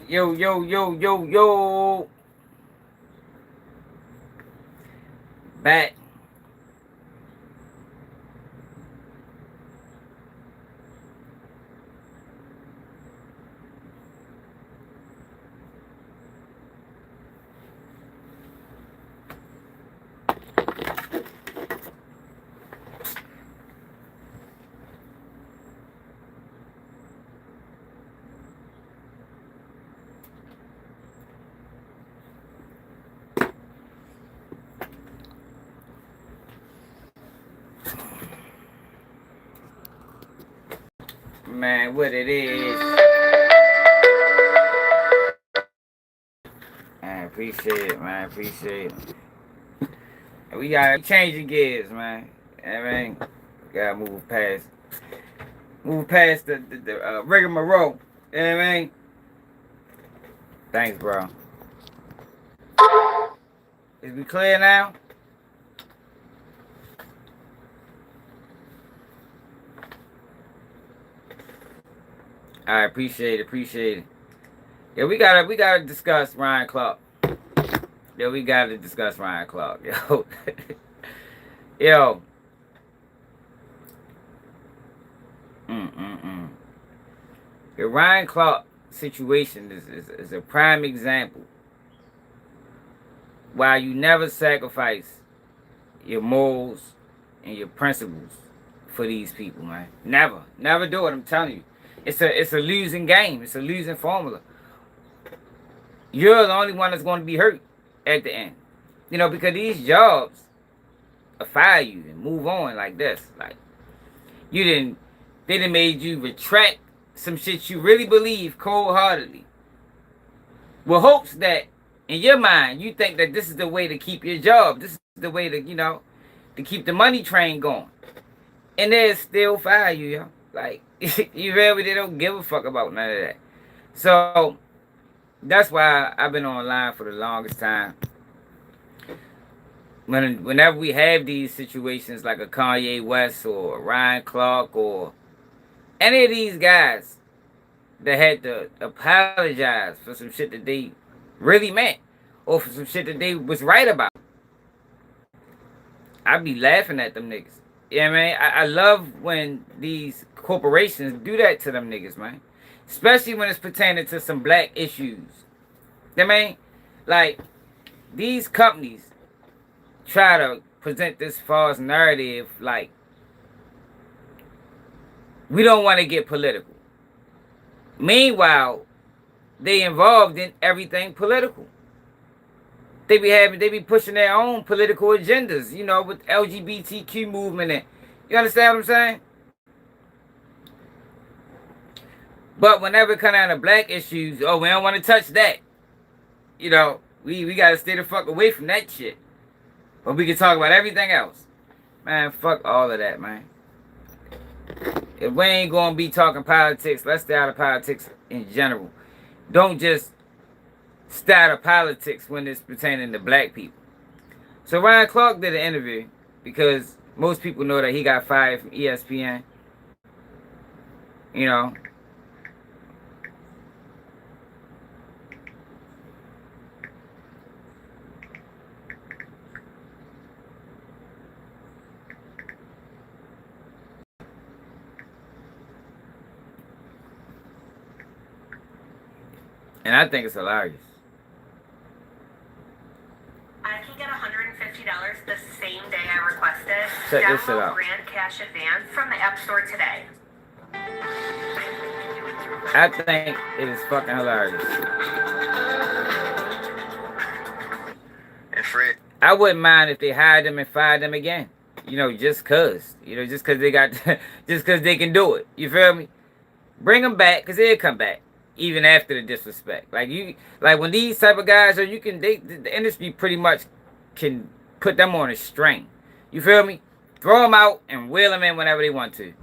Yo, yo, yo, yo, yo. Back. Man, what it is. Man, appreciate it, man. Appreciate it. We gotta change the gears, man. I mean, gotta move past the rigmarole. You know what I mean? Thanks, bro. Is we clear now? I appreciate it. Yeah, we gotta discuss Ryan Clark. Yeah, we gotta discuss Ryan Clark. Yo. Yo. The Ryan Clark situation is a prime example why you never sacrifice your morals and your principles for these people, man. Never do it. I'm telling you, it's a losing game. It's a losing formula. You're the only one that's going to be hurt at the end, you know, because these jobs will fire you and move on like this. Like they didn't made you retract some shit you really believe cold-heartedly, with hopes that in your mind you think that this is the way to keep your job. This is the way to, you know, to keep the money train going. And they still fire you, yo. Like, you really, they don't give a fuck about none of that. So, that's why I've been online for the longest time. Whenever we have these situations like a Kanye West or a Ryan Clark or any of these guys that had to apologize for some shit that they really meant or for some shit that they was right about, I be laughing at them niggas. You know what I mean? I love when these corporations do that to them niggas, man. Especially when it's pertaining to some black issues. You know what I mean? Like, these companies try to present this false narrative like, we don't want to get political. Meanwhile, they involved in everything political. They be pushing their own political agendas, you know, with LGBTQ movement and, you understand what I'm saying? But whenever it comes down to black issues, oh, we don't want to touch that. You know, we gotta stay the fuck away from that shit. But we can talk about everything else. Man, fuck all of that, man. If we ain't gonna be talking politics, let's stay out of politics in general. Don't just stay out of politics when it's pertaining to black people. So Ryan Clark did an interview because most people know that he got fired from ESPN. You know. And I think it's hilarious. I can get $150 the same day I requested. Check this shit out. Grand Cash Advance from the App Store today. I think it is fucking hilarious. And Fred, I wouldn't mind if they hired them and fired them again. You know, just cause. You know, just cause they got, just cause they can do it. You feel me? Bring them back, cause they'll come back. Even after the disrespect. Like when these type of guys are, the industry pretty much can put them on a string. You feel me? Throw them out and wheel them in whenever they want to.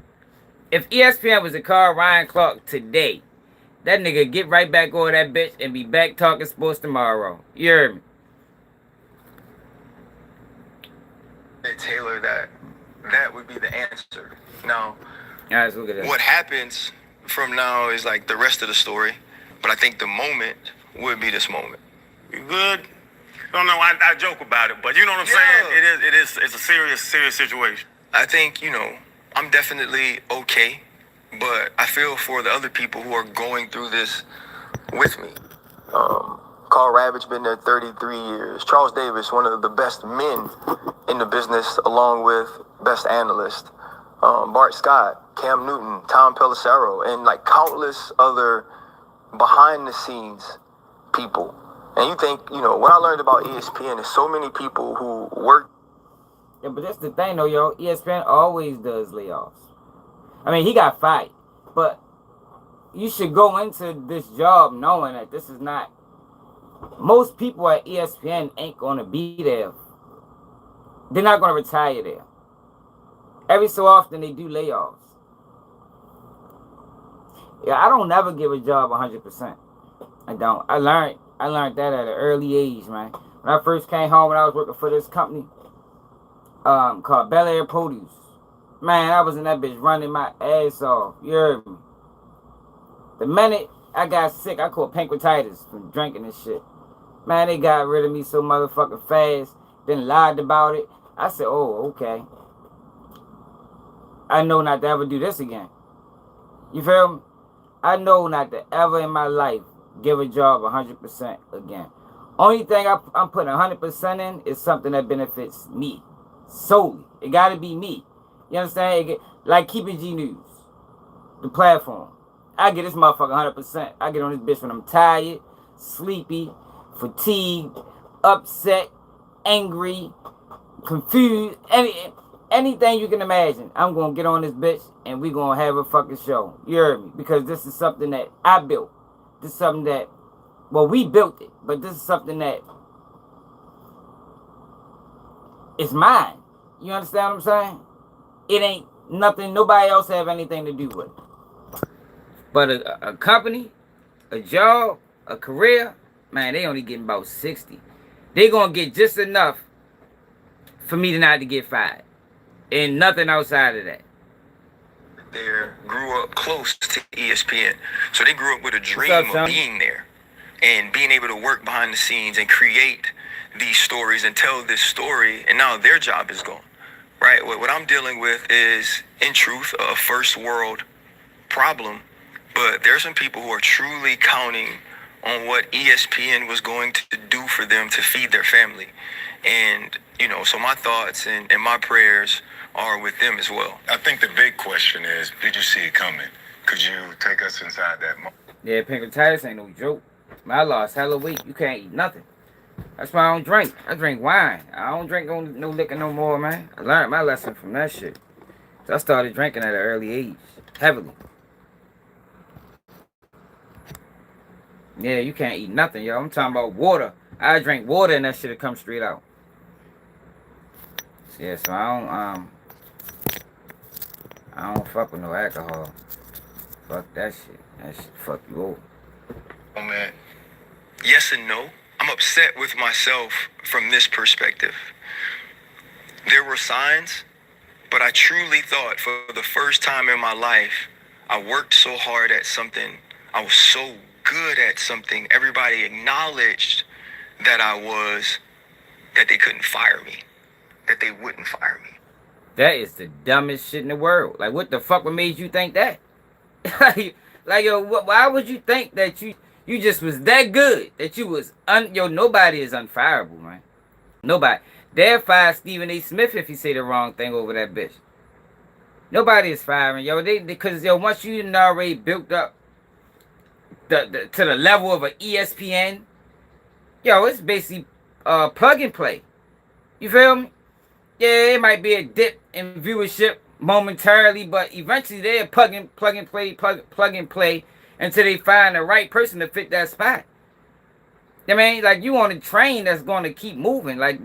If ESPN was to call Ryan Clark today, that nigga get right back over that bitch and be back talking sports tomorrow. You heard me? Taylor, that would be the answer. Now, All right, let's look at that. what happens from now is like the rest of the story, but I think the moment would be this moment. You good? Don't know. I joke about it, but you know what I'm saying. It's a serious situation. I think, I'm definitely okay, but I feel for the other people who are going through this with me. Carl Ravitch been there 33 years. Charles Davis, one of the best men in the business, along with best analyst. Bart Scott, Cam Newton, Tom Pelissero, and like countless other behind the scenes people. And you think, what I learned about ESPN is so many people who work. Yeah, but that's the thing though, yo. ESPN always does layoffs. I mean, he got fired, but you should go into this job knowing that this is not. Most people at ESPN ain't gonna be there. They're not gonna retire there. Every so often they do layoffs. Yeah, I don't never give a job 100%. I don't. I learned that at an early age, man. When I first came home, when I was working for this company, called Bel Air Produce. Man, I was in that bitch running my ass off. You heard me? The minute I got sick, I caught pancreatitis from drinking this shit. Man, they got rid of me so motherfucking fast. Then lied about it. I said, oh, okay. I know not to ever do this again. You feel me? I know not to ever in my life give a job 100% again. Only thing I'm putting 100% in is something that benefits me. Solely. It gotta be me. You understand? Like Keeping G News. The platform. I get this motherfucker 100%. I get on this bitch when I'm tired, sleepy, fatigued, upset, angry, confused, anything you can imagine. I'm gonna get on this bitch and we gonna have a fucking show. You heard me? Because this is something that I built. This is something that, well, we built it, but this is something that is mine. You understand what I'm saying? It ain't nothing nobody else have anything to do with. But a company, a job, a career, man, they only getting about 60. They gonna get just enough for me to not to get fired. And nothing outside of that. They grew up close to ESPN. So they grew up with a dream of being there and being able to work behind the scenes and create these stories and tell this story. And now their job is gone, right? What I'm dealing with is, in truth, a first world problem. But there's some people who are truly counting on what ESPN was going to do for them to feed their family. And, so my thoughts and my prayers are with them as well. I think the big question is, did you see it coming? Could you take us inside that moment? Yeah, pancreatitis ain't no joke. Man, I lost hella weight. You can't eat nothing. That's why I don't drink. I drink wine. I don't drink no liquor no more, man. I learned my lesson from that shit. So I started drinking at an early age. Heavily. Yeah, you can't eat nothing, yo. I'm talking about water. I drink water and that shit'll come straight out. Yeah, so I don't fuck with no alcohol. Fuck that shit. That shit fuck you over. Oh man. Yes and no. I'm upset with myself from this perspective. There were signs, but I truly thought for the first time in my life, I worked so hard at something. I was so good at something. Everybody acknowledged that I was, that they couldn't fire me. That they wouldn't fire me. That is the dumbest shit in the world. Like, what the fuck made you think that? like, yo, why would you think that you just was that good? That you was, nobody is unfireable, man. Nobody. They'll fire Stephen A. Smith if he say the wrong thing over that bitch. Nobody is firing, yo. Because once you already built up to the level of an ESPN, yo, it's basically plug and play. You feel me? Yeah, it might be a dip in viewership momentarily, but eventually they'll plug and play until they find the right person to fit that spot. I mean, like, you on a train that's going to keep moving. Like,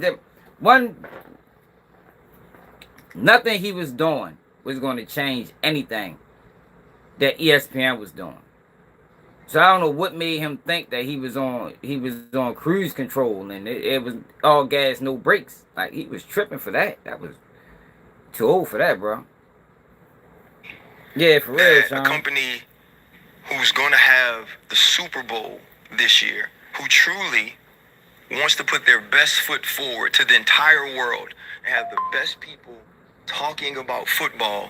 nothing he was doing was going to change anything that ESPN was doing. So I don't know what made him think that he was on cruise control and it was all gas, no brakes. Like, he was tripping for that. That was too old for that, bro. Yeah, for real, Sean. A company who's going to have the Super Bowl this year, who truly wants to put their best foot forward to the entire world and have the best people talking about football,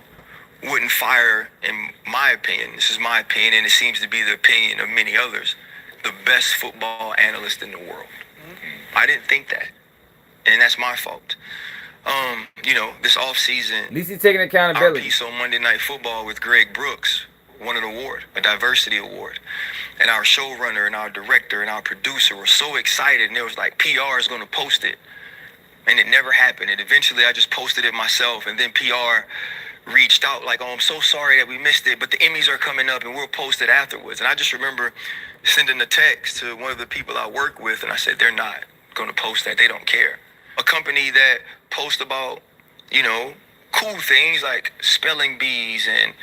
wouldn't fire, in my opinion, this is my opinion, and it seems to be the opinion of many others, the best football analyst in the world. I didn't think that, and that's my fault. This offseason, At least he's taking our accountability. piece on Monday Night Football with Greg Brooks won an award, a diversity award. And our showrunner and our director and our producer were so excited, and it was like, PR is going to post it. And it never happened. And eventually I just posted it myself, and then PR reached out like, oh, I'm so sorry that we missed it, but the Emmys are coming up and we'll post it afterwards. And I just remember sending a text to one of the people I work with, and I said, they're not going to post that. They don't care. A company that posts about, cool things like spelling bees and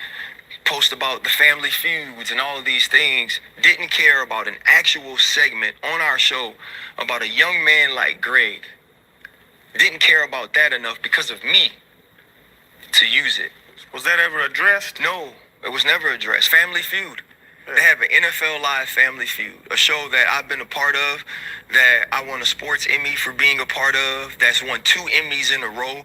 post about the family feuds and all of these things, didn't care about an actual segment on our show about a young man like Greg. Didn't care about that enough because of me to use it. Was that ever addressed? No, it was never addressed. Family Feud. They have an NFL Live Family Feud, a show that I've been a part of, that I won a sports Emmy for being a part of, that's won 2 Emmys in a row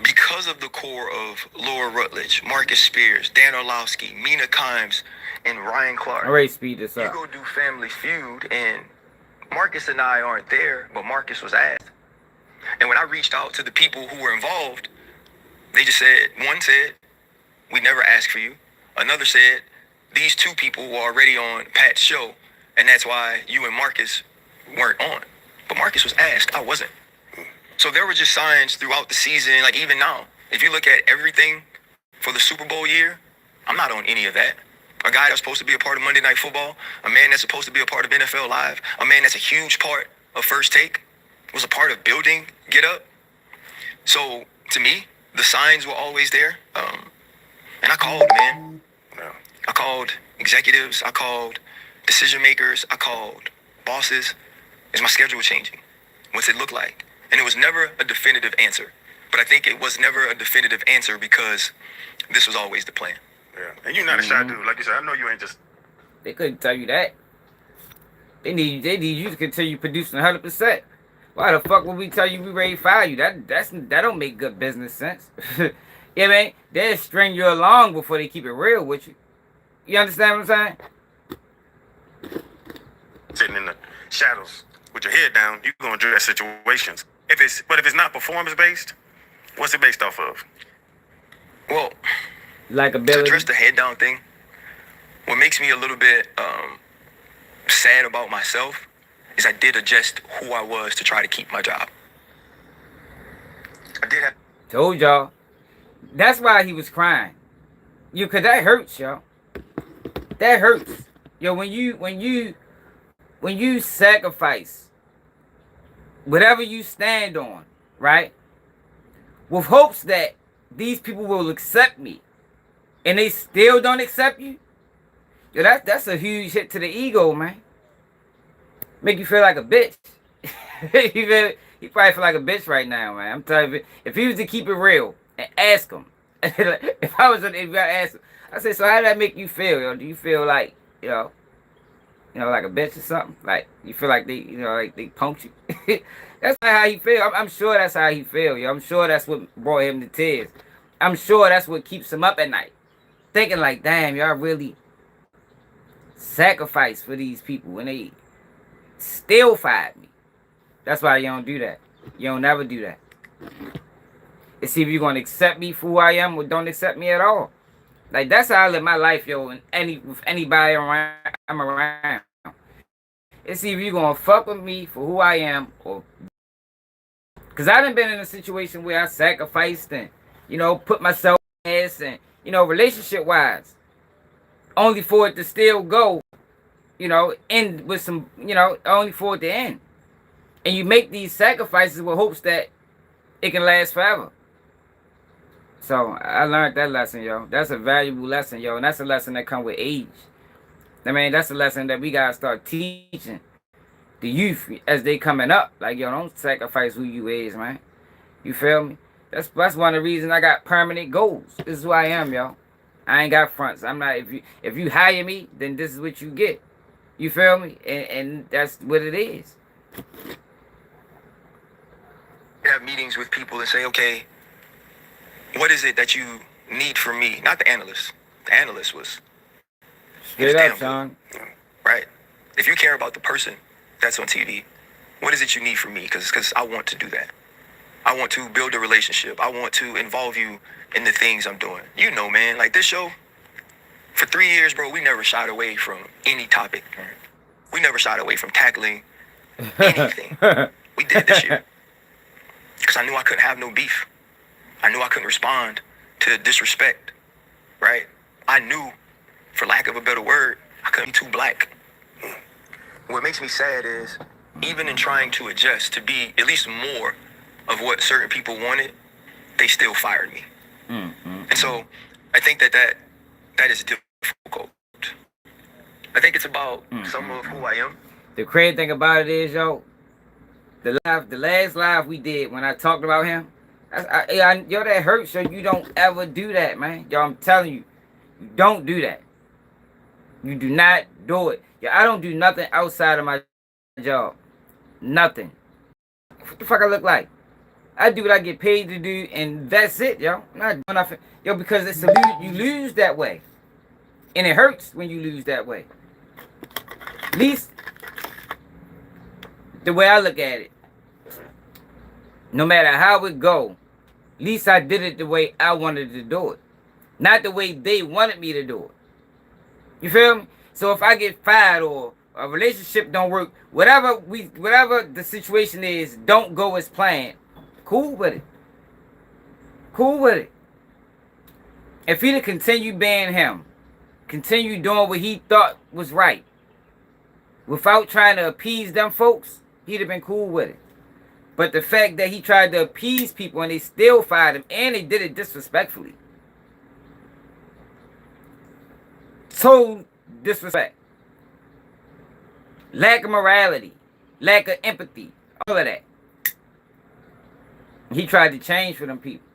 because of the core of Laura Rutledge, Marcus Spears, Dan Orlowski, Mina Kimes, and Ryan Clark. All right, speed this You up. go do Family Feud, and Marcus and I aren't there, but Marcus was asked. And when I reached out to the people who were involved, they just said, one said, we never asked for you. Another said, these 2 people were already on Pat's show, and that's why you and Marcus weren't on. But Marcus was asked, I wasn't. So there were just signs throughout the season, like even now. If you look at everything for the Super Bowl year, I'm not on any of that. A guy that's supposed to be a part of Monday Night Football, a man that's supposed to be a part of NFL Live, a man that's a huge part of First Take, was a part of building Get Up. So to me, the signs were always there. And I called, man. I called executives. I called decision makers. I called bosses. Is my schedule changing? What's it look like? And it was never a definitive answer. But I think it was never a definitive answer because this was always the plan. Yeah. And you're not a shy dude. Like you said, I know you ain't just... They couldn't tell you that. They need you to continue producing 100%. Why the fuck would we tell you we ready to fire you? That don't make good business sense. Yeah, man, they'll string you along before they keep it real with you. You understand what I'm saying? Sitting in the shadows with your head down, you're going to address situations. But if it's not performance-based, what's it based off of? Well, Like to ability. address the head down thing, what makes me a little bit sad about myself is I did adjust who I was to try to keep my job. I did have... Told y'all. That's why he was crying. Cause that hurts, y'all. That hurts. Yo, when you sacrifice whatever you stand on, right? With hopes that these people will accept me, and they still don't accept you, yo, that's a huge hit to the ego, man. Make you feel like a bitch. He probably feel like a bitch right now, man. I'm telling you, if he was to keep it real and ask him, if I asked him, I say, so how did that make you feel? Yo? Do you feel like, like a bitch or something? Like you feel like they, like they punked you? That's not how he feel. I'm sure that's how he feel, yo. I'm sure that's what brought him to tears. I'm sure that's what keeps him up at night, thinking like, damn, y'all really sacrificed for these people when they still fired me. That's why you don't do that. You don't never do that. It's either you're gonna accept me for who I am or don't accept me at all. Like that's how I live my life, yo. And with anybody around, I'm around. It's either you're gonna fuck with me for who I am, or because I done been in a situation where I sacrificed and put myself in this and relationship wise, only for it to still go, end with some, only for it to end. And you make these sacrifices with hopes that it can last forever. So I learned that lesson, yo. That's a valuable lesson, yo. And that's a lesson that comes with age. I mean, that's a lesson that we gotta start teaching the youth as they coming up. Like, yo, don't sacrifice who you is, man. You feel me? That's one of the reasons I got permanent goals. This is who I am, yo. I ain't got fronts. I'm not. If you hire me, then this is what you get. You feel me? And that's what it is. Have meetings with people and say, okay, what is it that you need from me? Not the analyst. The analyst was Straight up, damn Sean. good, right? If you care about the person that's on TV, what is it you need from me? Because I want to do that. I want to build a relationship. I want to involve you in the things I'm doing. You know, man, like this show, for 3 years, bro, we never shied away from any topic. We never shied away from tackling anything. We did this year. Because I knew I couldn't have no beef. I knew I couldn't respond to disrespect, right? I knew, for lack of a better word, I couldn't be too black. What makes me sad is, even in trying to adjust to be at least more of what certain people wanted, they still fired me. And so I think that is difficult. I think it's about some of who I am. The crazy thing about it is, yo, the last live we did when I talked about him, yo, that hurts. So you don't ever do that, man. Yo, I'm telling you, you don't do that. You do not do it. Yo, I don't do nothing outside of my job. Nothing. What the fuck I look like? I do what I get paid to do, and that's it, yo. I'm not doing nothing, yo, because it's you lose that way, and it hurts when you lose that way. At least the way I look at it, no matter how it go, at least I did it the way I wanted to do it, not the way they wanted me to do it. You feel me? So if I get fired or a relationship don't work, whatever the situation is, don't go as planned. Cool with it. Cool with it. If he'd have continued being him, continue doing what he thought was right, without trying to appease them folks, he'd have been cool with it. But the fact that he tried to appease people and they still fired him, and they did it disrespectfully. Total disrespect. Lack of morality. Lack of empathy. All of that. He tried to change for them people.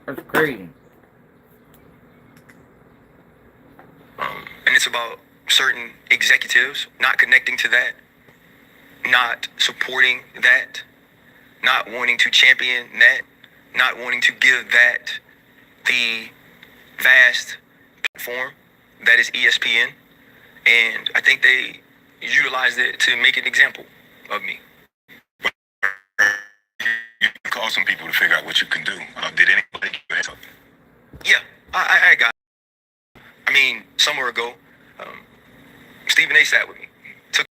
That's crazy. And it's about certain executives not connecting to that, not supporting that, not wanting to champion that, not wanting to give that the vast platform that is ESPN. And I think they utilized it to make an example of me. You call some people to figure out what you can do. Did anybody give you a heads up? Yeah, I got. I mean, somewhere ago, Stephen A. sat with me, took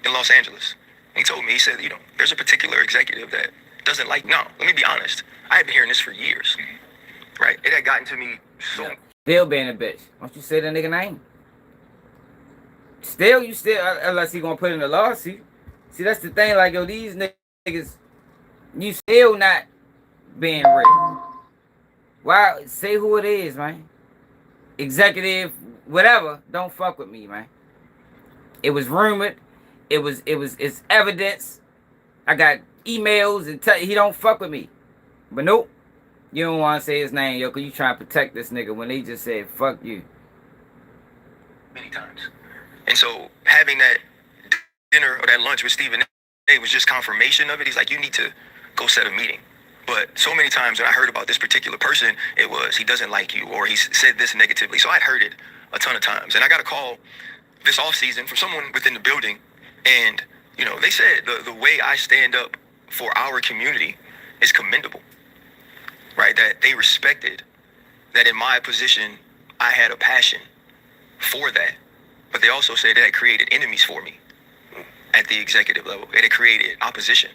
in Los Angeles. He told me, he said, there's a particular executive that doesn't like. No, let me be honest. I have been hearing this for years, right? It had gotten to me so. Still being a bitch. Why don't you say the nigga name? You still, unless he gonna put in a lawsuit. See, that's the thing. Like, yo, these niggas, you still not being real. Why? Say who it is, man. Executive, whatever. Don't fuck with me, man. It was rumored. It's evidence. I got emails and he don't fuck with me. But nope. You don't want to say his name, yo, because you trying to protect this nigga when they just said, fuck you. Many times. And so having that dinner or that lunch with Stephen A. was just confirmation of it. He's like, you need to go set a meeting. But so many times when I heard about this particular person, it was, he doesn't like you, or he said this negatively. So I'd heard it a ton of times. And I got a call this off season from someone within the building. And, they said the way I stand up for our community is commendable, right? That they respected that in my position, I had a passion for that. But they also said that it created enemies for me at the executive level. It had created opposition.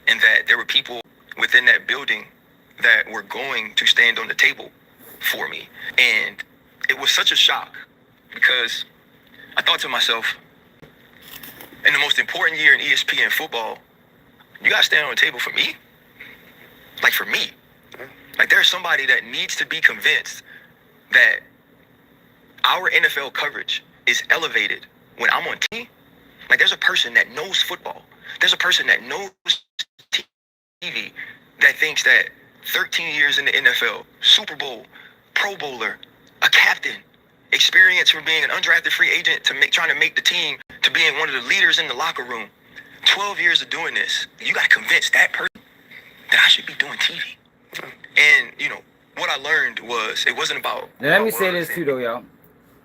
And that there were people within that building that were going to stand on the table for me. And it was such a shock because I thought to myself, in the most important year in ESPN football, you got to stand on the table for me? Like, for me. Like, there's somebody that needs to be convinced that our NFL coverage is elevated when I'm on TV. Like, there's a person that knows football. There's a person that knows TV that thinks that 13 years in the NFL, Super Bowl, Pro Bowler, a captain, experience from being an undrafted free agent to trying to make the team to being one of the leaders in the locker room. 12 years of doing this. You got to convince that person that I should be doing TV. And, you know, what I learned was it wasn't about... Now, let me say this too, though, y'all.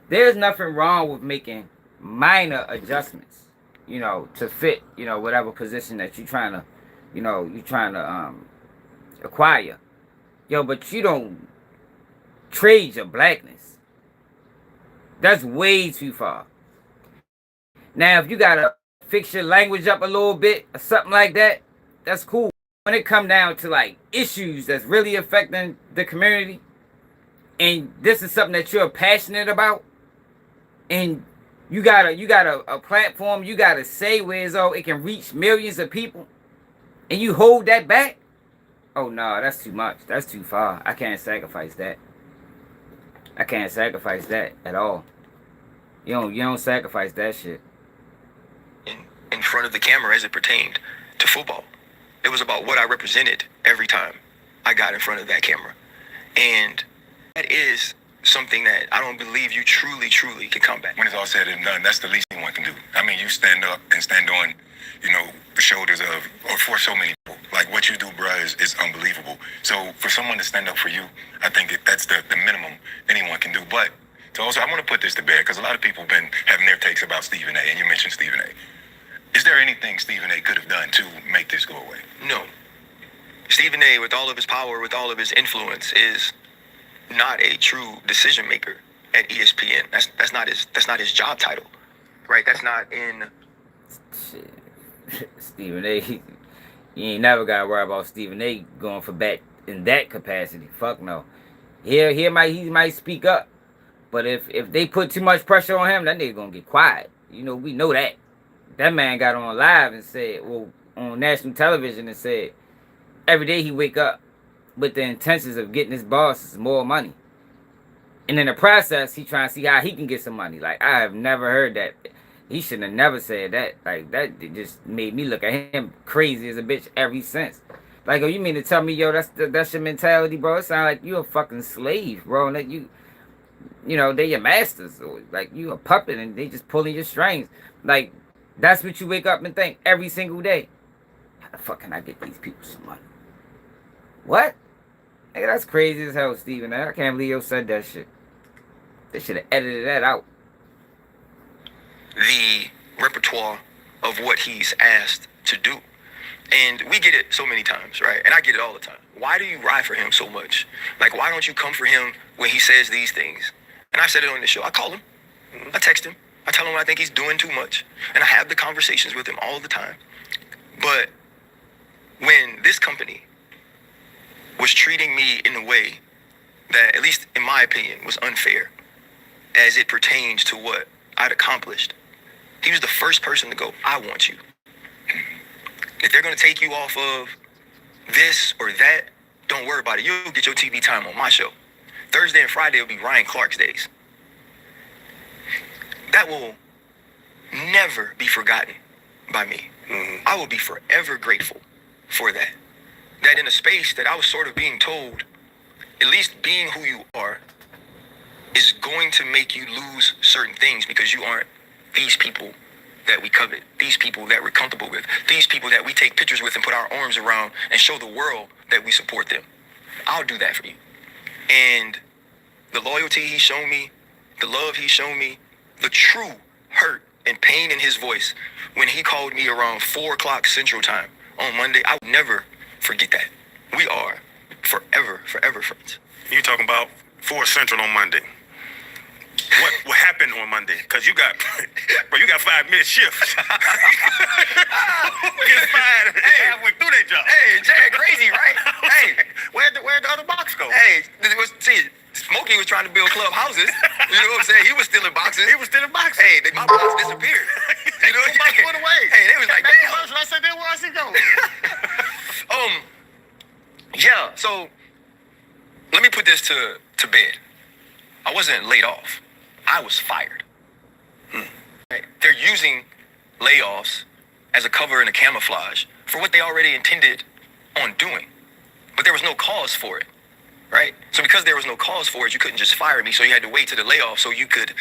There's nothing wrong with making minor adjustments, you know, to fit, you know, whatever position that you're trying to, you know, acquire. Yo, but you don't trade your blackness. That's way too far. Now, if you gotta fix your language up a little bit or something like that, that's cool. When it come down to like issues that's really affecting the community, and this is something that you're passionate about, and you got a platform, you got to say where it can reach millions of people, and you hold that back, oh no, that's too much. That's too far. I can't sacrifice that. I can't sacrifice that at all. You don't sacrifice that shit. In front of the camera as it pertained to football. It was about what I represented every time I got in front of that camera. And that is something that I don't believe you truly can come back. When it's all said and done, that's the least anyone can do. I mean, you stand up and stand on, you know, the shoulders of, or for so many people. Like what you do, bruh, is unbelievable. So for someone to stand up for you, I think that's the minimum anyone can do. But so also, I want to put this to bed because a lot of people have been having their takes about Stephen A. And you mentioned Stephen A. Is there anything Stephen A. could have done to make this go away? No. Stephen A., with all of his power, with all of his influence, is not a true decision maker at ESPN. That's not his job title, right? That's not in. Shit. Stephen A. You ain't never gotta worry about Stephen A. going for bat in that capacity. Fuck no. He might speak up, but if they put too much pressure on him, that nigga gonna get quiet. You know, we know that. That man got on live and said, well, on national television and said, every day he wake up with the intentions of getting his bosses more money. And in the process, he trying to see how he can get some money. Like, I have never heard that. He shouldn't have never said that. Like, that just made me look at him crazy as a bitch ever since. Like, oh, you mean to tell me, yo, that's your mentality, bro? It sounds like you a fucking slave, bro. And that you know, they your masters. Or like, you a puppet and they just pulling your strings. Like, that's what you wake up and think every single day. How the fuck can I get these people some money? What? Nigga, that's crazy as hell, Stephen. I can't believe you said that shit. They should have edited that out. The repertoire of what he's asked to do. And we get it so many times, right? And I get it all the time. Why do you ride for him so much? Like, why don't you come for him when he says these things? And I said it on the show. I call him. I text him. I tell him I think he's doing too much. And I have the conversations with him all the time. But when this company was treating me in a way that, at least in my opinion, was unfair as it pertains to what I'd accomplished, he was the first person to go, I want you. If they're going to take you off of this or that, don't worry about it. You'll get your TV time on my show. Thursday and Friday will be Ryan Clark's days. That will never be forgotten by me. Mm-hmm. I will be forever grateful for that. That in a space that I was sort of being told, at least being who you are, is going to make you lose certain things because you aren't these people that we covet, these people that we're comfortable with, these people that we take pictures with and put our arms around and show the world that we support them. I'll do that for you. And the loyalty he's shown me, the love he's shown me, the true hurt and pain in his voice when he called me around 4 o'clock Central Time on Monday, I would never forget that. We are forever friends. You talking about 4 Central on Monday. What happened on Monday? Because you got 5-minute shifts. Get fired halfway through that job. Hey, Jack, crazy, right? Hey, where'd the other box go? Hey, Smokey was trying to build club houses. You know what I'm saying? He was stealing boxes. Hey, my box disappeared. You know, box went away. Hey, they was like, damn. I said, then where's he go? Yeah. So let me put this to bed. I wasn't laid off. I was fired. Right. They're using layoffs as a cover and a camouflage for what they already intended on doing. but there was no cause for it, right? So because there was no cause for it, you couldn't just fire me. So you had to wait to the layoff so you could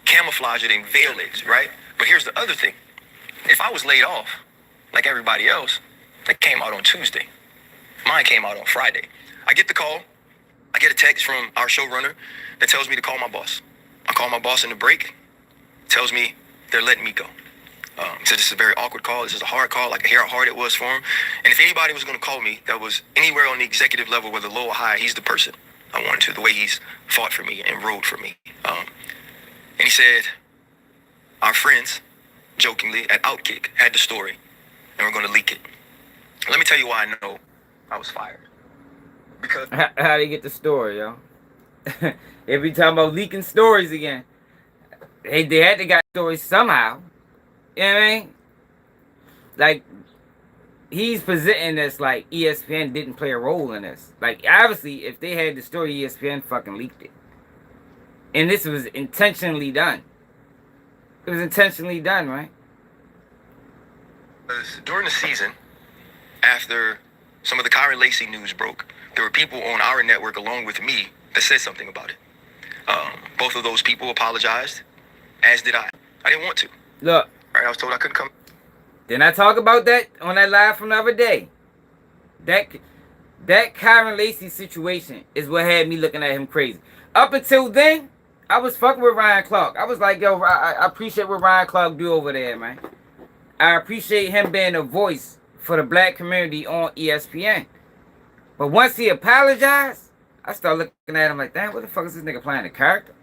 camouflage it and veil it, right? But here's the other thing. If I was laid off, like everybody else, that came out on Tuesday. Mine came out on Friday. I get the call. I get a text from our showrunner that tells me to call my boss. I call my boss in the break. Tells me they're letting me go. He said this is a very awkward call. This is a hard call. I could hear how hard it was for him. And if anybody was going to call me that was anywhere on the executive level, whether low or high, he's the person I wanted to, the way he's fought for me and rode for me. And he said, our friends, jokingly, at Outkick had the story, and we're going to leak it. Let me tell you why I know I was fired. Because How they get the story, yo? Every time about leaking stories again, they had to got stories somehow. You know what I mean? Like, he's presenting this like ESPN didn't play a role in this. Like, obviously, if they had the story, ESPN fucking leaked it. And this was intentionally done. It was intentionally done, right? during the season, after some of the Kyron Lacey news broke, there were people on our network along with me that said something about it. Both of those people apologized, as did I. I didn't want to. Look. Right, I was told I couldn't come. Didn't I talk about that on that live from the other day? That Kyron Lacey situation is what had me looking at him crazy. Up until then, I was fucking with Ryan Clark. I was like, yo, I appreciate what Ryan Clark do over there, man. I appreciate him being a voice for the black community on ESPN. But once he apologized, I started looking at him like, damn, what the fuck is this nigga playing a character?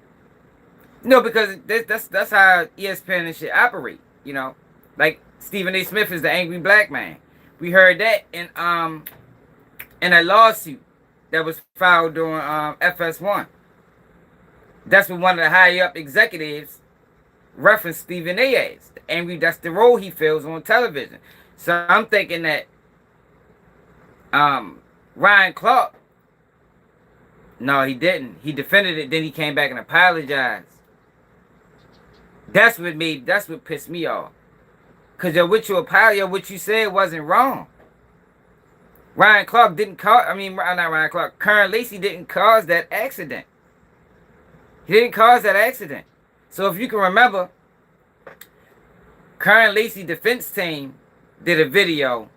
No, because that's how ESPN and shit operate, you know. Like Stephen A. Smith is the angry black man. We heard that in a lawsuit that was filed during FS1. That's what one of the high up executives referenced Stephen A. as. The angry, that's the role he fills on television. So I'm thinking that Ryan Clark, no, he didn't. He defended it, then he came back and apologized. That's what pissed me off. Cause what you apologize, what you said wasn't wrong. Ryan Clark didn't cause, not Ryan Clark, Kyron Lacey didn't cause that accident. He didn't cause that accident. So if you can remember, Kyron Lacey defense team did a video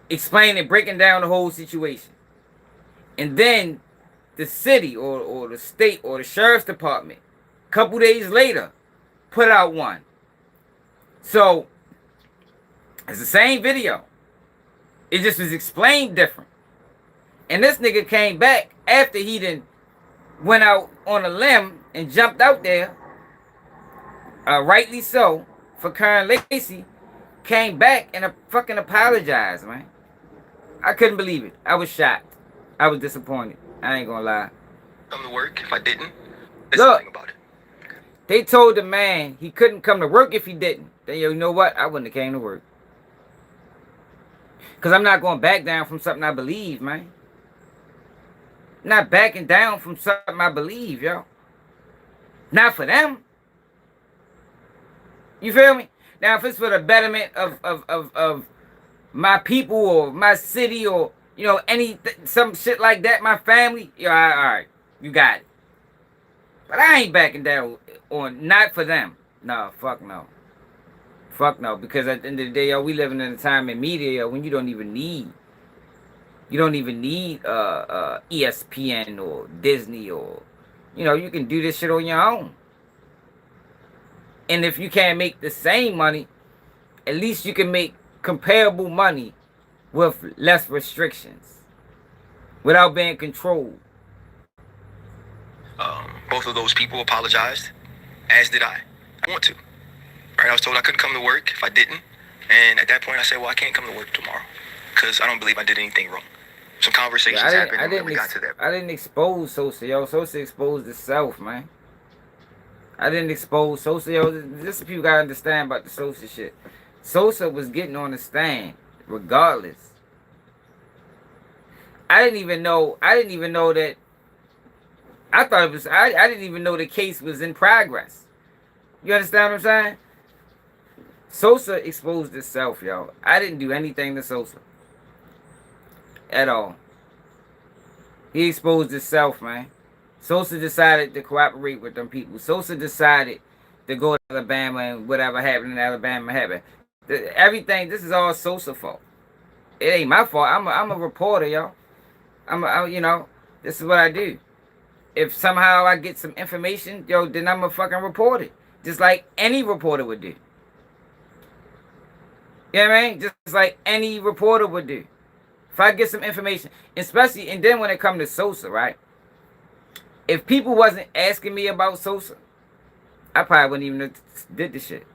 explaining, breaking down the whole situation. And then the city or the state or the sheriff's department, a couple days later, put out one. So it's the same video. It just was explained different. And this nigga came back after he done went out on a limb and jumped out there, rightly so, for Kyron Lacey, came back and fucking apologized, man. I couldn't believe it. I was shocked. I was disappointed. I ain't gonna lie. Come to work if I didn't. There's Look, something about it. they told the man he couldn't come to work if he didn't. Then, you know what? I wouldn't have came to work. Because I'm not going back down from something I believe, man. Not backing down from something I believe, yo. Not for them. You feel me? Now, if it's for the betterment of my people or my city or, some shit like that, my family, all right, you got it. But I ain't backing down on, not for them. No, fuck no. Fuck no, because at the end of the day, yo, we living in a time in media, yo, when you don't even need ESPN or Disney or, you can do this shit on your own. And if you can't make the same money, at least you can make comparable money with less restrictions, without being controlled. Both of those people apologized, as did I. I want to. Right, I was told I couldn't come to work if I didn't. And at that point, I said, well, I can't come to work tomorrow because I don't believe I did anything wrong. Some conversations happened and we got to that. I didn't expose Sosa, yo. Sosa exposed himself, man. I didn't expose Sosa, yo. This is what people gotta understand about the Sosa shit. Sosa was getting on the stand regardless. I didn't even know that. I thought it was. I didn't even know the case was in progress. You understand what I'm saying? Sosa exposed himself, yo. I didn't do anything to Sosa. at all. He exposed himself, man. Sosa decided to cooperate with them people. Sosa decided to go to Alabama, and whatever happened in Alabama happened. Everything, this is all Sosa fault. It ain't my fault. I'm a reporter, y'all. You know, this is what I do. If somehow I get some information, yo, then I'm a fucking report it. Just like any reporter would do. You know what I mean? Just like any reporter would do. If I get some information, especially, and then when it comes to Sosa, right? If people wasn't asking me about Sosa, I probably wouldn't even have did the shit.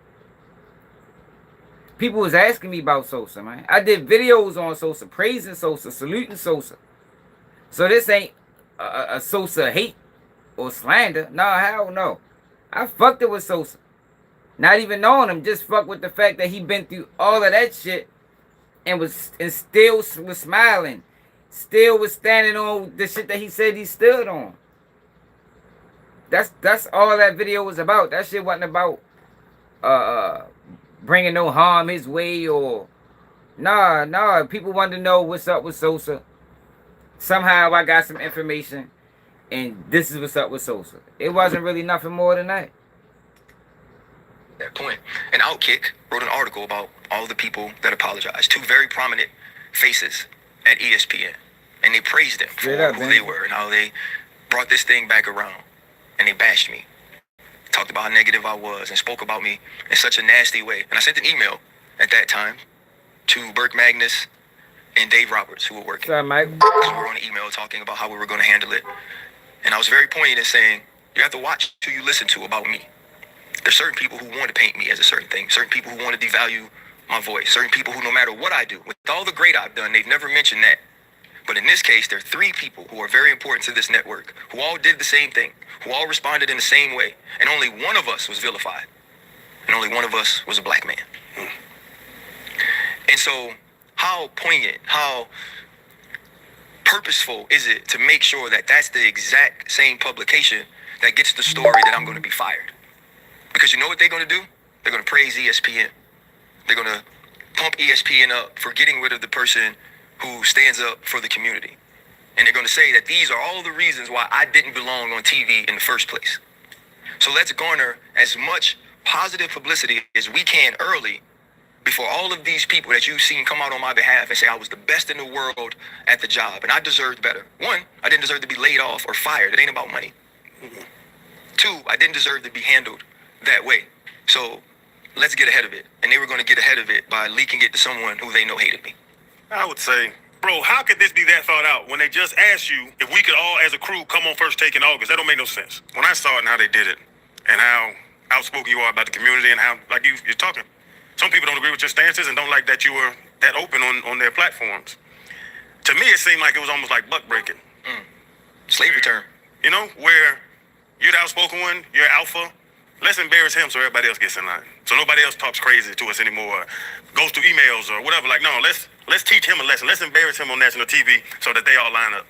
People was asking me about Sosa, man. I did videos on Sosa, praising Sosa, saluting Sosa. So this ain't a Sosa hate or slander. No, hell no. I fucked it with Sosa. Not even knowing him, just fuck with the fact that he been through all of that shit and still was smiling. Still was standing on the shit that he said he stood on. That's all that video was about. That shit wasn't about bringing no harm his way or nah. People wanted to know what's up with Sosa. Somehow I got some information, and this is what's up with Sosa. It wasn't really nothing more than that. That point. And Outkick wrote an article about all the people that apologized. Two very prominent faces at ESPN, and they praised them for who they were and how they brought this thing back around. And they bashed me, talked about how negative I was, and spoke about me in such a nasty way. And I sent an email at that time to Burke Magnus and Dave Roberts, who were working. Sorry, Mike. We were on an email talking about how we were going to handle it. And I was very poignant in saying, you have to watch who you listen to about me. There's certain people who want to paint me as a certain thing, certain people who want to devalue my voice, certain people who, no matter what I do, with all the great I've done, they've never mentioned that. But in this case, there are three people who are very important to this network, who all did the same thing, who all responded in the same way, and only one of us was vilified, and only one of us was a black man. And so, how poignant, how purposeful is it to make sure that that's the exact same publication that gets the story that I'm going to be fired? Because you know what they're going to do? They're going to praise ESPN. They're going to pump ESPN up for getting rid of the person who stands up for the community. And they're going to say that these are all the reasons why I didn't belong on TV in the first place. So let's garner as much positive publicity as we can early before all of these people that you've seen come out on my behalf and say I was the best in the world at the job and I deserved better. One, I didn't deserve to be laid off or fired. It ain't about money. Two, I didn't deserve to be handled that way. So let's get ahead of it. And they were going to get ahead of it by leaking it to someone who they know hated me. I would say, bro, how could this be that thought out when they just asked you if we could all, as a crew, come on First Take in August? That don't make no sense. When I saw it and how they did it, and how outspoken you are about the community, and how, like you're talking, some people don't agree with your stances and don't like that you were that open on their platforms. To me, it seemed like it was almost like buck breaking. Slavery term. You know, where you're the outspoken one, you're alpha. Let's embarrass him so everybody else gets in line. So nobody else talks crazy to us anymore, goes through emails or whatever. Like, no, let's teach him a lesson. Let's embarrass him on national TV so that they all line up.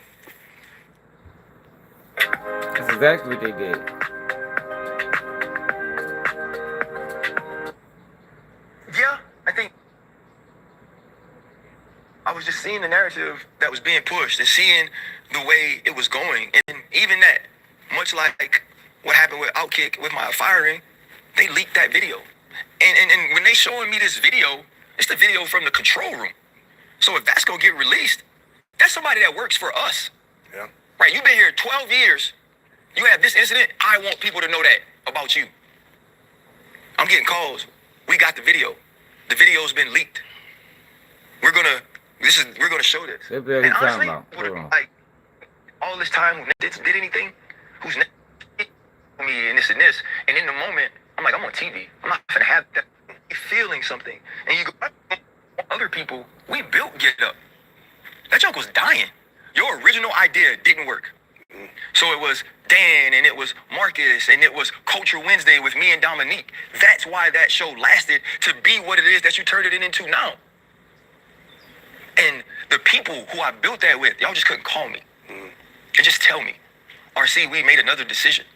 That's exactly what they did. Yeah, I think I was just seeing the narrative that was being pushed and seeing the way it was going. And even that, much like what happened with Outkick with my firing, they leaked that video. And when they showing me this video, it's the video from the control room. So if that's going to get released, that's somebody that works for us. Yeah. Right, you've been here 12 years. You have this incident. I want people to know that about you. I'm getting calls. We got the video. The video's been leaked. We're gonna show this. And honestly, like all this time, who did anything? Who's me and this and this? And in the moment, I'm like, I'm on TV. I'm not gonna have that feeling something. And you go, other people, we built Get Up. That junk was dying. Your original idea didn't work. So it was Dan and it was Marcus and it was Culture Wednesday with me and Dominique. That's why that show lasted to be what it is that you turned it into now. And the people who I built that with, y'all just couldn't call me. And just tell me, RC, we made another decision.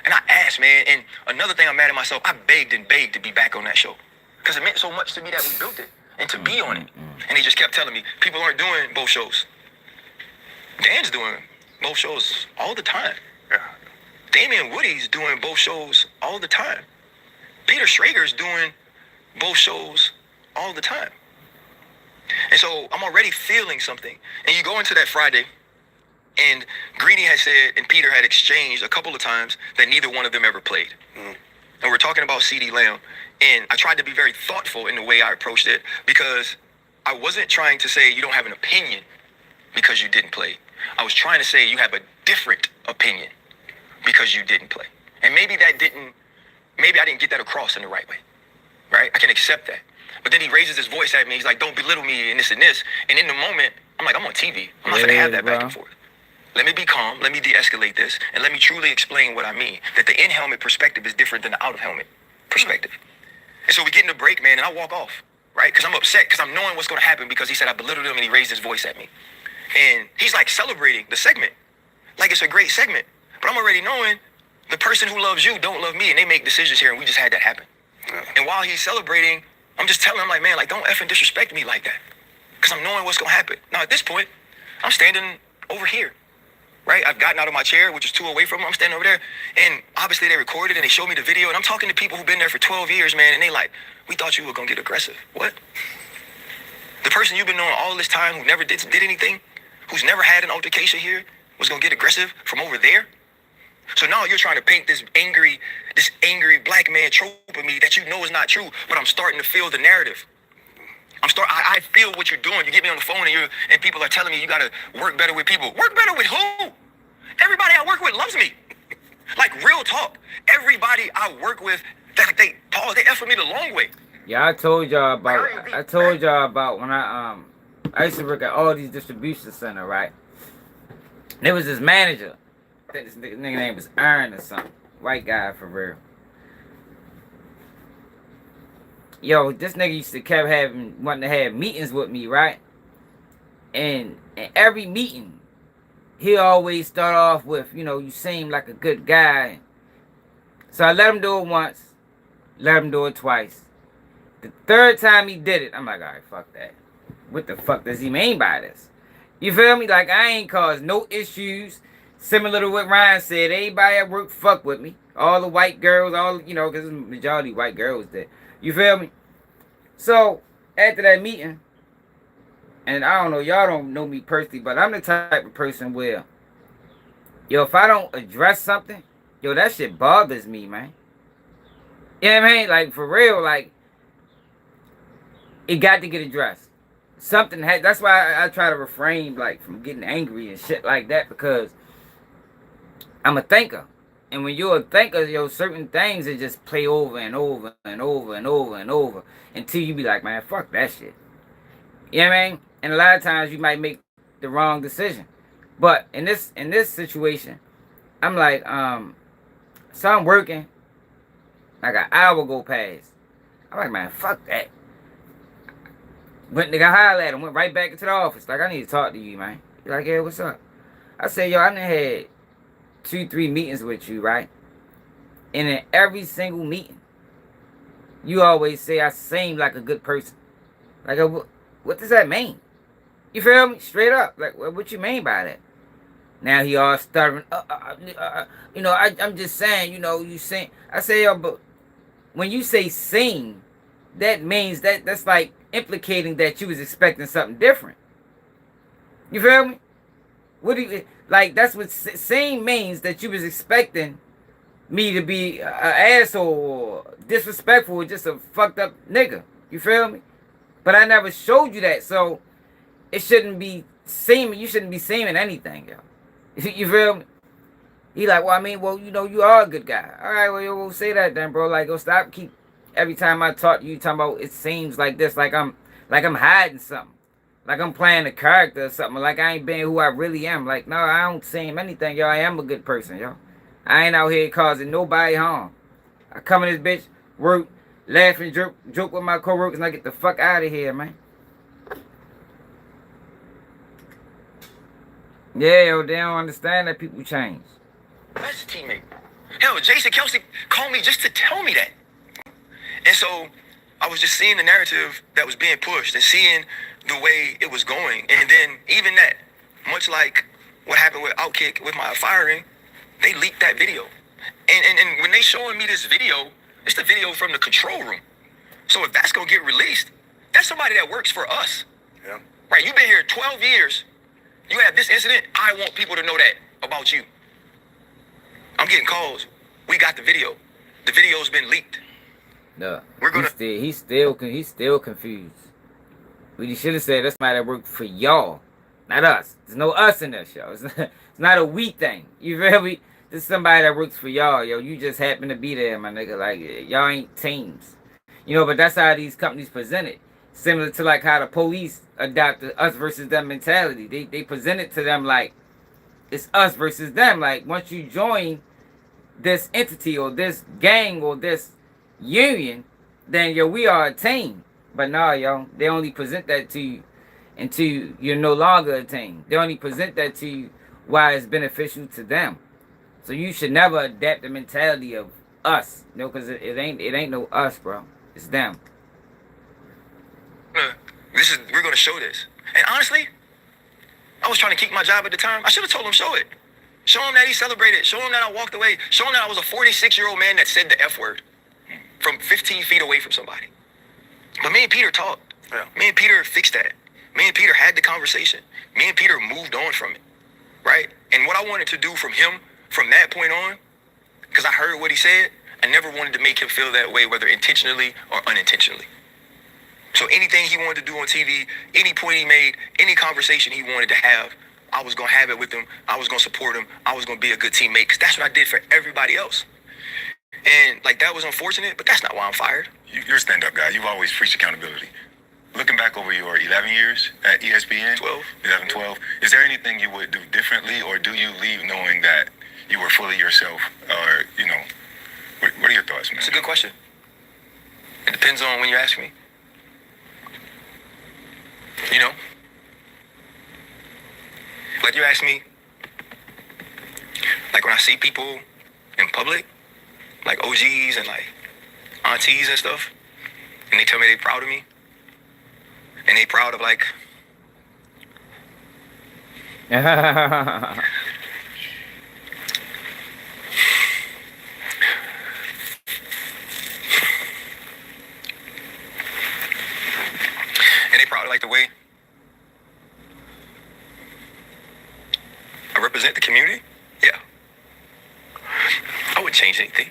And I asked, man, and another thing I'm mad at myself, I begged and begged to be back on that show. Because it meant so much to me that we built it and to be on it. And he just kept telling me, people aren't doing both shows. Dan's doing both shows all the time. Yeah. Damian Woody's doing both shows all the time. Peter Schrager's doing both shows all the time. And so I'm already feeling something. And you go into that Friday, and Greeny had said, and Peter had exchanged a couple of times that neither one of them ever played. And we're talking about CeeDee Lamb. And I tried to be very thoughtful in the way I approached it, because I wasn't trying to say you don't have an opinion because you didn't play. I was trying to say you have a different opinion because you didn't play. And maybe I didn't get that across in the right way, right? I can accept that. But then he raises his voice at me. He's like, don't belittle me and this and this. And in the moment, I'm like, I'm on TV. I'm not going to have that back and forth. Let me be calm. Let me de-escalate this. And let me truly explain what I mean. That the in-helmet perspective is different than the out-of-helmet perspective. And so we get in the break, man, and I walk off, right? Because I'm upset because I'm knowing what's going to happen because he said I belittled him and he raised his voice at me. And he's like celebrating the segment like it's a great segment. But I'm already knowing the person who loves you don't love me, and they make decisions here, and we just had that happen. Yeah. And while he's celebrating, I'm just telling him, like, man, like, don't effing disrespect me like that. Because I'm knowing what's going to happen. Now, at this point, I'm standing over here, right? I've gotten out of my chair, which is 2 away from him. I'm standing over there. And obviously they recorded and they showed me the video. And I'm talking to people who've been there for 12 years, man. And they like, we thought you were going to get aggressive. What? The person you've been knowing all this time who never did anything, who's never had an altercation here, was going to get aggressive from over there? So now you're trying to paint this angry black man trope of me that you know is not true, but I'm starting to feel the narrative. I feel what you're doing. You get me on the phone and people are telling me you gotta work better with people. Work better with who? Everybody I work with loves me. Like, real talk. Everybody I work with, they effed me the long way. Yeah, I told y'all about when I used to work at all these distribution center, right? And there was this manager. I think this nigga name was Aaron or something. White guy for real. Yo, this nigga used to kept wanting to have meetings with me, right? And every meeting, he always start off with, you seem like a good guy. So I let him do it once, let him do it twice. The third time he did it, I'm like, all right, fuck that. What the fuck does he mean by this? You feel me? Like, I ain't caused no issues. Similar to what Ryan said, everybody at work fuck with me. All the white girls, because the majority white girls there. You feel me? So, after that meeting, and I don't know, y'all don't know me personally, but I'm the type of person where, if I don't address something, that shit bothers me, man. You know what I mean? Like, for real, like, it got to get addressed. That's why I try to refrain, like, from getting angry and shit like that, because I'm a thinker. And when you're a thinker, certain things that just play over and over and over and over and over until you be like, man, fuck that shit. You know what I mean? And a lot of times you might make the wrong decision. But in this situation, I'm like, so I'm working. Like an hour go past. I'm like, man, fuck that. Went to holler at him, went right back into the office. Like, I need to talk to you, man. He's like, yeah, what's up? I said, I done had 2-3 meetings with you, right? And in every single meeting, you always say I seem like a good person. Like, what does that mean? You feel me? Straight up. Like, what you mean by that? Now he all stuttering. I'm just saying, you sing. I say, but when you say sing, that means that's like implicating that you was expecting something different. You feel me? What do you... Like, that's what sing means, that you was expecting me to be an asshole or disrespectful or just a fucked up nigga. You feel me? But I never showed you that, so it shouldn't be seeming. You shouldn't be seeming anything, yo. You feel me? He like, well, I mean, you are a good guy. All right, well, we'll say that then, bro. Like, keep every time I talk to you talking about it seems like this, like I'm hiding something. Like I'm playing a character or something. Like I ain't being who I really am. Like, no, I don't seem anything, yo. I am a good person, yo. I ain't out here causing nobody harm. I come in this bitch, work, laugh and joke with my coworkers, and I get the fuck out of here, man. Yeah, yo, they don't understand that people change. Best teammate. Hell, Jason Kelsey called me just to tell me that. And so I was just seeing the narrative that was being pushed and seeing the way it was going. And then even that, much like what happened with Outkick with my firing, they leaked that video. And when they showing me this video, it's the video from the control room. So if that's going to get released, that's somebody that works for us. Yeah. Right, you've been here 12 years. You have this incident. I want people to know that about you. I'm getting calls. We got the video. The video's been leaked. No, We're gonna. he's still confused. What he should have said, that's somebody that worked for y'all, not us. There's no us in this show. It's not a we thing. You feel me? This is somebody that works for y'all, yo. You just happen to be there, my nigga. Like, y'all ain't teams. You know, but that's how these companies present it. Similar to like how the police adopted us versus them mentality. They present it to them like it's us versus them. Like, once you join this entity or this gang or this union, then yo, we are a team. But nah, yo, they only present that to you until you're no longer a team. They only present that to you why it's beneficial to them. So you should never adapt the mentality of us, you know, because it ain't no us, bro. It's them. We're gonna show this. And honestly, I was trying to keep my job at the time. I should have told him show it. Show him that he celebrated. Show him that I walked away. Show him that I was a 46-year-old man that said the F word from 15 feet away from somebody. But me and Peter talked. Yeah. Me and Peter fixed that. Me and Peter had the conversation. Me and Peter moved on from it. Right? And what I wanted to do from him from that point on, because I heard what he said, I never wanted to make him feel that way, whether intentionally or unintentionally. So anything he wanted to do on TV, any point he made, any conversation he wanted to have, I was going to have it with him. I was going to support him. I was going to be a good teammate, because that's what I did for everybody else. And like, that was unfortunate, but that's not why I'm fired. You're a stand-up guy. You've always preached accountability. Looking back over your 11 years at ESPN, 12, is there anything you would do differently, or do you leave knowing that you were fully yourself? Or, you know, what are your thoughts, man? It's a good question. It depends on when you ask me. You know? Like, you ask me, like when I see people in public, like OGs and like aunties and stuff, and they tell me they're proud of me, and they proud of like, and they proud of like the way I represent the community. Yeah, I wouldn't change anything.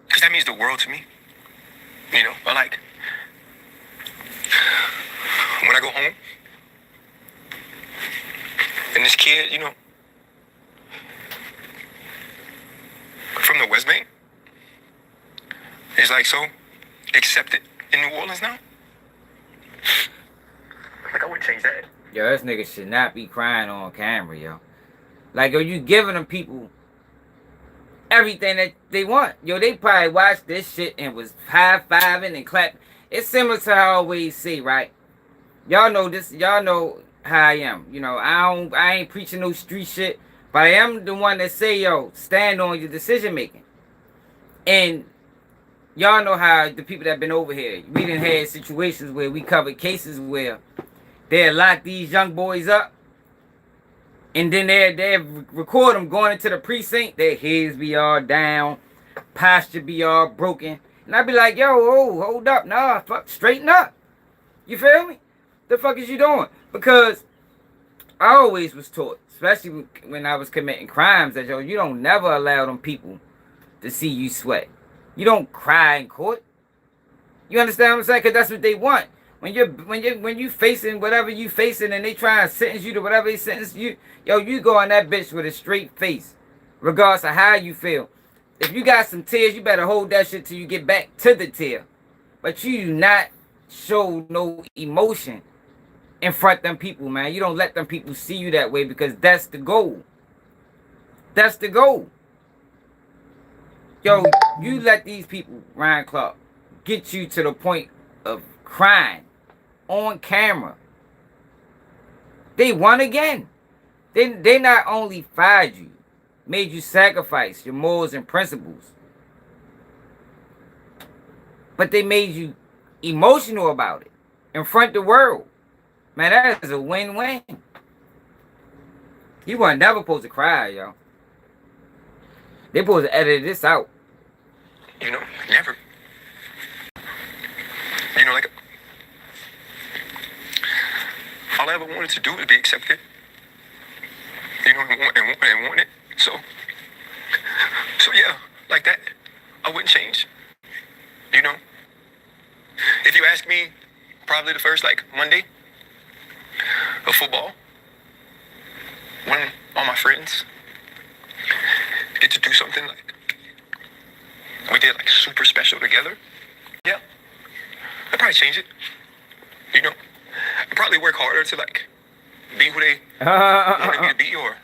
Because that means the world to me. You know, but like, when I go home, and this kid, you know, from the West Bank, is like so accepted in New Orleans now. Like, I wouldn't change that. Yo, this nigga should not be crying on camera, yo. Like, yo, you giving them people everything that they want. Yo, they probably watched this shit and was high-fiving and clapping. It's similar to how I always say, right? Y'all know this. Y'all know how I am. You know, I ain't preaching no street shit, but I am the one that say, yo, stand on your decision making. And y'all know how the people that been over here, we done had situations where we covered cases where they'll lock these young boys up, and then they record them going into the precinct. Their heads be all down, posture be all broken. And I be like, yo, hold up. Nah, fuck, straighten up. You feel me? The fuck is you doing? Because I always was taught, especially when I was committing crimes, that yo, you don't never allow them people to see you sweat. You don't cry in court. You understand what I'm saying? Because that's what they want. When you facing whatever you facing and they try and sentence you to whatever they sentence you, yo, you go on that bitch with a straight face, regardless of how you feel. If you got some tears, you better hold that shit till you get back to the tear. But you do not show no emotion in front of them people, man. You don't let them people see you that way, because that's the goal. That's the goal. Yo, you let these people, Ryan Clark, get you to the point of crying on camera. They won again. They not only fired you, made you sacrifice your morals and principles, but they made you emotional about it. in front of the world. Man, that is a win-win. You weren't never supposed to cry, yo. They supposed to edit this out. You know, never. You know, like, all I ever wanted to do was be accepted. You know, and want it. So yeah, like that, I wouldn't change. You know, if you ask me, probably the first like Monday of football, when all my friends get to do something like we did, like super special together. Yeah, I'd probably change it. You know, I'd probably work harder to like be who they wanted me to be, or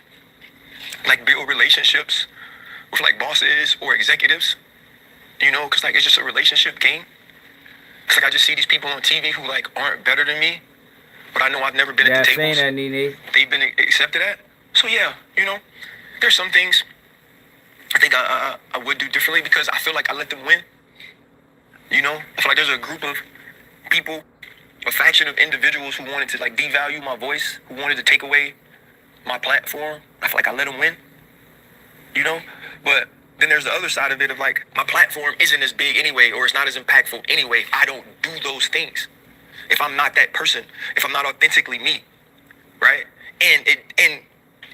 like build relationships with like bosses or executives. You know, because like it's just a relationship game. It's like I just see these people on TV who like aren't better than me, but I know I've never been at the tables that, Nene. they've been accepted at. So yeah, you know, there's some things I think I would do differently because I feel like I let them win. You know, I feel like there's a group of people, a faction of individuals who wanted to like devalue my voice, who wanted to take away my platform. I feel like I let them win. You know, but then there's the other side of it of like my platform isn't as big anyway, or it's not as impactful anyway. I don't do those things if I'm not that person, if I'm not authentically me, right? And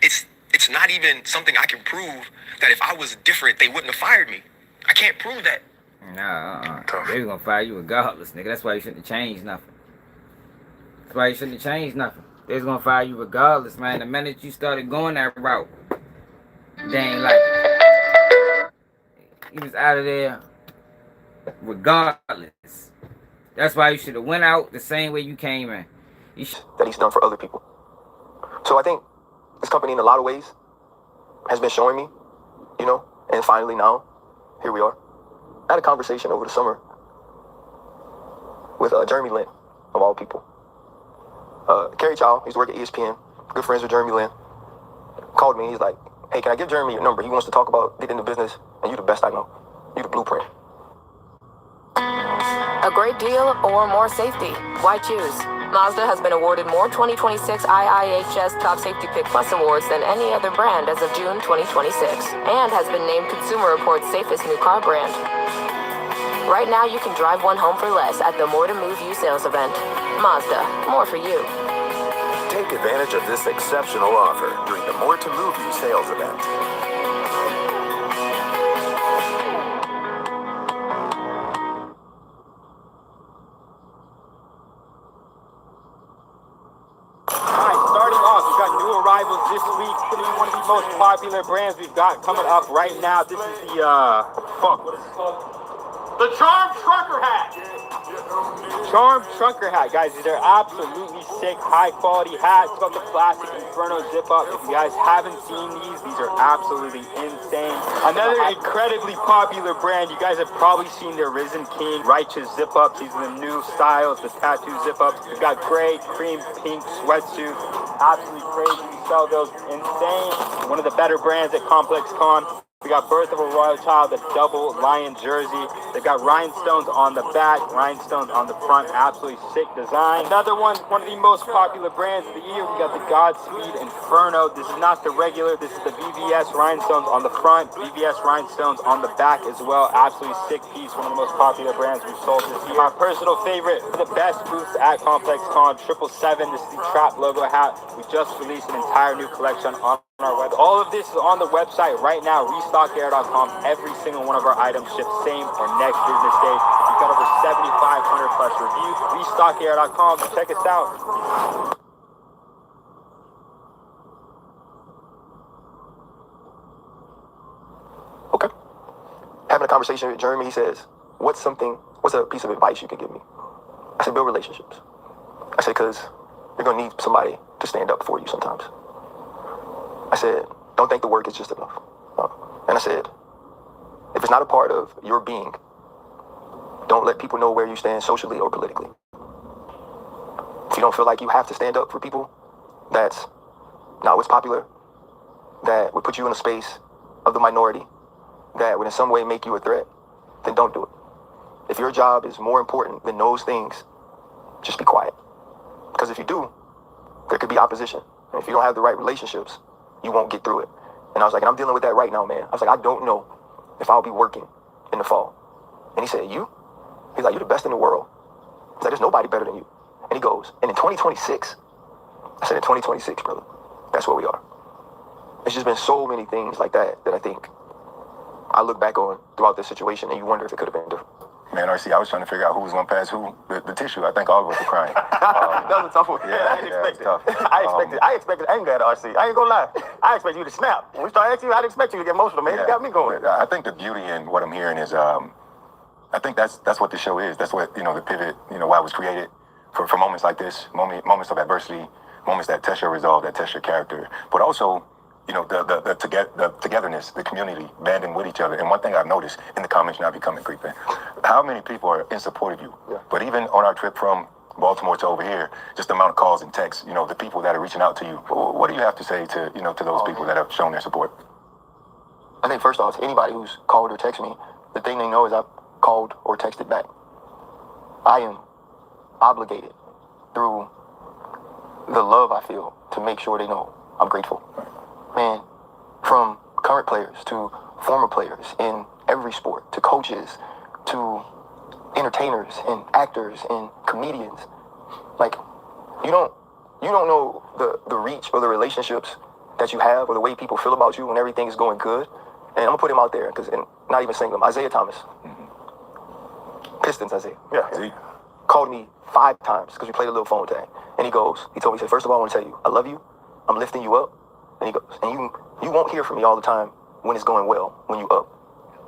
it's not even something I can prove that if I was different, they wouldn't have fired me. I can't prove that. Nah, they was gonna fire you regardless, nigga. That's why you shouldn't have changed nothing. That's why you shouldn't have changed nothing. They was gonna fire you regardless, man. The minute you started going that route, they ain't like it. You was out of there regardless. That's why you should have went out the same way you came in. That he's done for other people. So I think this company in a lot of ways has been showing me, you know, and finally now, here we are. I had a conversation over the summer with Jeremy Lin, of all people. Kerry Chow, he used to work at ESPN, good friends with Jeremy Lin, called me. He's like, hey, can I give Jeremy your number? He wants to talk about getting into business, and you the best I know. You the blueprint. A great deal or more safety? Why choose? Mazda has been awarded more 2026 IIHS Top Safety Pick Plus awards than any other brand as of June 2026, and has been named Consumer Reports' safest new car brand. Right now, you can drive one home for less at the More to Move You sales event. Mazda, more for you. Take advantage of this exceptional offer during the More to Move You sales event. This week, one of the most popular brands we've got coming up right now. This is the what is it called? The Charm Trucker Hat. Charm Trucker Hat, guys. These are absolutely sick, high quality hats. It's got the classic Inferno zip up. If you guys haven't seen these are absolutely insane. Another incredibly popular brand. You guys have probably seen the Risen King Righteous zip ups. These are the new styles, the tattoo zip ups. We've got gray, cream, pink sweatsuits. Absolutely crazy. We sell those insane. One of the better brands at Complex Con. We got Birth of a Royal Child, the double lion jersey. They've got rhinestones on the back, rhinestones on the front. Absolutely sick design. Another one of the most popular brands of the year. We got the Godspeed Inferno. This is not the regular. This is the VVS rhinestones on the front, VVS rhinestones on the back as well. Absolutely sick piece. One of the most popular brands we've sold this year. My personal favorite, the best booths at Complex Con, 777. This is the Trap logo hat. We just released an entire new collection on our website. All of this is on the website right now, restockair.com. Every single one of our items ships same or next business day. We've got over 7,500 plus reviews. Restockair.com. Check us out. Okay. Having a conversation with Jeremy, he says, what's a piece of advice you could give me? I said, build relationships. I said, because you're going to need somebody to stand up for you sometimes. I said, don't think the work is just enough. And I said, if it's not a part of your being, don't let people know where you stand socially or politically. If you don't feel like you have to stand up for people that's not what's popular, that would put you in a space of the minority, that would in some way make you a threat, then don't do it. If your job is more important than those things, just be quiet. Because if you do, there could be opposition. And if you don't have the right relationships, you won't get through it. And I was like, and I'm dealing with that right now, man. I was like, I don't know if I'll be working in the fall. And he said, you? He's like, you're the best in the world. He's like, there's nobody better than you. And he goes, and in 2026, I said, in 2026, brother, that's where we are. It's just been so many things like that I think I look back on throughout this situation, and you wonder if it could have been different. Man, RC, I was trying to figure out who was going to pass who the tissue. I think all of us were crying. That was a tough one. Yeah, I didn't expect it. tough. I expected anger at RC. I ain't gonna lie. I expected you to snap. When we started asking you, I didn't expect you to get emotional, man. You got me going. I think the beauty in what I'm hearing is, I think that's what the show is. That's what, the pivot, why it was created for moments like this, moments of adversity, moments that test your resolve, that test your character, but also, the togetherness, the community, banding with each other. And one thing I've noticed in the comments now becoming creeping, how many people are in support of you? Yeah. But even on our trip from Baltimore to over here, just the amount of calls and texts, the people that are reaching out to you. What do you have to say to, to those people that have shown their support? I think first off, anybody who's called or texted me, the thing they know is I've called or texted back. I am obligated through the love I feel to make sure they know I'm grateful. Man, from current players to former players in every sport, to coaches, to entertainers and actors and comedians. Like, you don't know the reach or the relationships that you have or the way people feel about you when everything is going good. And I'm gonna put him out there because, and not even saying him, Isaiah Thomas. Mm-hmm. Pistons, Isaiah. Yeah. Called me 5 times because we played a little phone tag. And he told me, he said, first of all, I want to tell you, I love you. I'm lifting you up. And he goes, and you won't hear from me all the time when it's going well, when you up.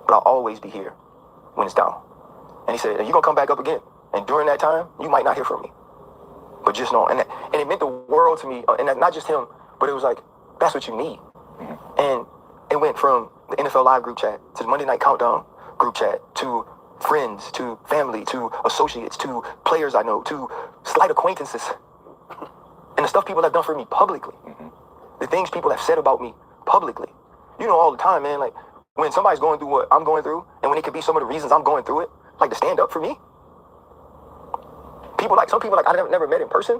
But I'll always be here when it's down. And he said, and you're going to come back up again. And during that time, you might not hear from me. But just know, and it meant the world to me. And not just him, but it was like, that's what you need. Mm-hmm. And it went from the NFL Live group chat to the Monday Night Countdown group chat to friends, to family, to associates, to players I know, to slight acquaintances. And the stuff people have done for me publicly. Mm-hmm. The things people have said about me publicly. You know all the time, man, like when somebody's going through what I'm going through, and when it could be some of the reasons I'm going through it, like to stand up for me. Some people I've never met in person.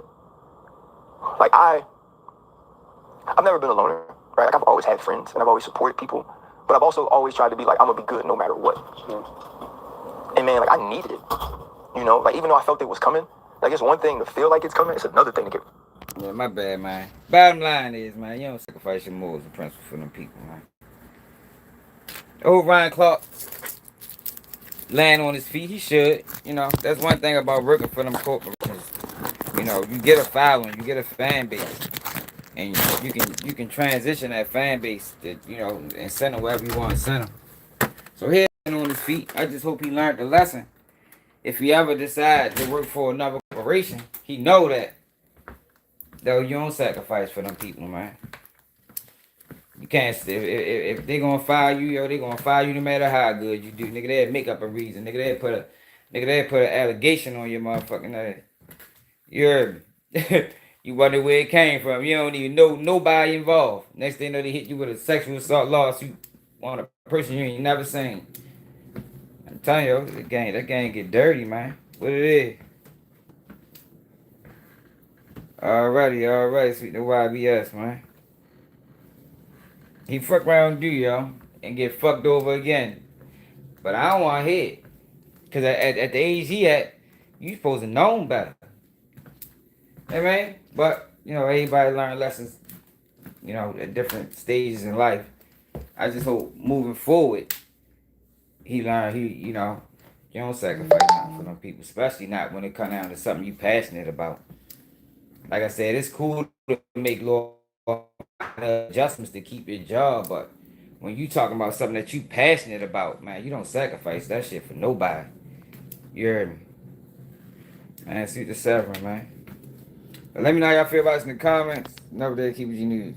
Like I've never been a loner, right? Like I've always had friends and I've always supported people, but I've also always tried to be like, I'm gonna be good no matter what. And man, like I needed it, like even though I felt it was coming, like it's one thing to feel like it's coming, it's another thing to get. Yeah, my bad, man. Bottom line is, man, you don't sacrifice your morals and principles for them people, man. Old Ryan Clark land on his feet, he should. That's one thing about working for them corporations. You get a following, you get a fan base, and you can transition that fan base to, and send them wherever you want to send them. So here on his feet, I just hope he learned the lesson. If he ever decides to work for another corporation, he know that. Though you don't sacrifice for them people, man. You can't. If they gonna fire you, they gonna fire you no matter how good you do. Nigga, they'll make up a reason. Nigga, they'll put an allegation on your motherfucking head. You heard me. You wonder where it came from. You don't even know nobody involved. Next thing you know, they hit you with a sexual assault lawsuit on a person you ain't never seen. I'm telling you, that game get dirty, man. What it is. Alrighty, sweet the YBS, man. He fuck around and do, y'all, and get fucked over again. But I don't want to hear it. Because at the age he at, you supposed to know better. Hey, man? But, everybody learn lessons, at different stages in life. I just hope moving forward, he learn, you don't sacrifice nothing for them people. Especially not when it comes down to something you passionate about. Like I said, it's cool to make little adjustments to keep your job, but when you talking about something that you passionate about, man, you don't sacrifice that shit for nobody. You heard me? Man, suit the Severin, man. But let me know how y'all feel about this in the comments. Never dare keep with your news.